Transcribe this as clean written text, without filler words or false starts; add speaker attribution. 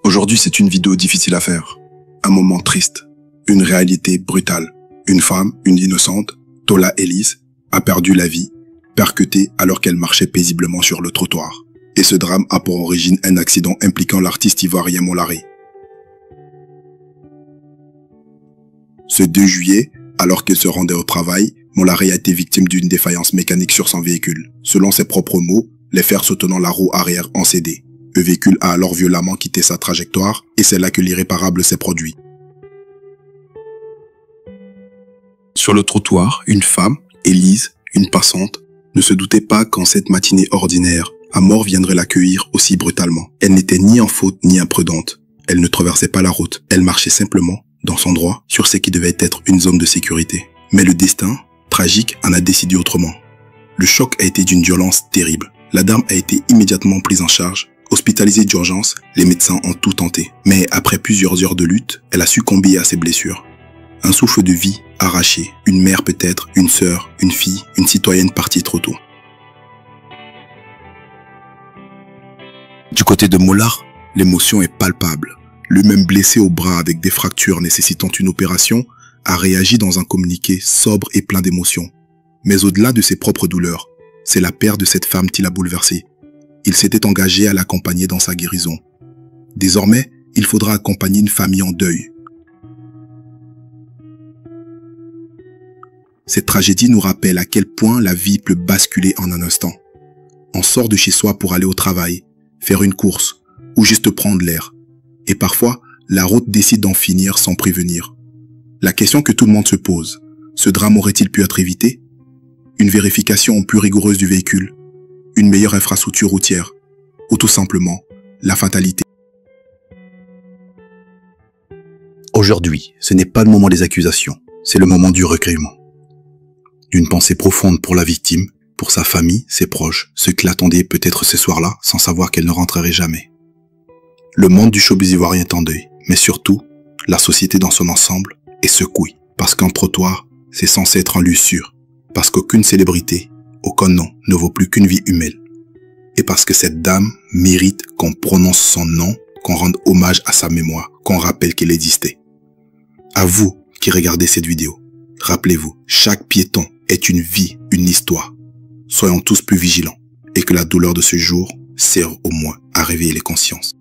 Speaker 1: Aujourd'hui, c'est une vidéo difficile à faire. Un moment triste. Une réalité brutale. Une femme, une innocente, Tola Elise, a perdu la vie, percutée alors qu'elle marchait paisiblement sur le trottoir. Et ce drame a pour origine un accident impliquant l'artiste ivoirien Mollari. Ce 2 juillet, alors qu'elle se rendait au travail, Mollari a été victime d'une défaillance mécanique sur son véhicule. Selon ses propres mots, les fers soutenant la roue arrière ont cédé. Le véhicule a alors violemment quitté sa trajectoire et c'est là que l'irréparable s'est produit. Sur le trottoir, une femme, Elise, une passante, ne se doutait pas qu'en cette matinée ordinaire, la mort viendrait l'accueillir aussi brutalement. Elle n'était ni en faute ni imprudente. Elle ne traversait pas la route. Elle marchait simplement, dans son droit, sur ce qui devait être une zone de sécurité. Mais le destin, tragique, en a décidé autrement. Le choc a été d'une violence terrible. La dame a été immédiatement prise en charge. Hospitalisée d'urgence, les médecins ont tout tenté. Mais après plusieurs heures de lutte, elle a succombé à ses blessures. Un souffle de vie arraché. Une mère peut-être, une sœur, une fille, une citoyenne partie trop tôt. Du côté de Mollard, l'émotion est palpable. Lui-même blessé au bras avec des fractures nécessitant une opération, a réagi dans un communiqué sobre et plein d'émotions. Mais au-delà de ses propres douleurs, c'est la perte de cette femme qui l'a bouleversé. Il s'était engagé à l'accompagner dans sa guérison. Désormais, il faudra accompagner une famille en deuil. Cette tragédie nous rappelle à quel point la vie peut basculer en un instant. On sort de chez soi pour aller au travail, faire une course ou juste prendre l'air. Et parfois, la route décide d'en finir sans prévenir. La question que tout le monde se pose, ce drame aurait-il pu être évité? Une vérification plus rigoureuse du véhicule, une meilleure infrastructure routière, ou tout simplement, la fatalité.
Speaker 2: Aujourd'hui, ce n'est pas le moment des accusations, c'est le moment du recueillement. D'une pensée profonde pour la victime, pour sa famille, ses proches, ceux qui l'attendaient peut-être ce soir-là sans savoir qu'elle ne rentrerait jamais. Le monde du showbiz ivoirien est en deuil, mais surtout, la société dans son ensemble est secouée. Parce qu'un trottoir, c'est censé être un lieu sûr. Parce qu'aucune célébrité, aucun nom ne vaut plus qu'une vie humaine. Et parce que cette dame mérite qu'on prononce son nom, qu'on rende hommage à sa mémoire, qu'on rappelle qu'elle existait. À vous qui regardez cette vidéo, rappelez-vous, chaque piéton est une vie, une histoire. Soyons tous plus vigilants et que la douleur de ce jour serve au moins à réveiller les consciences.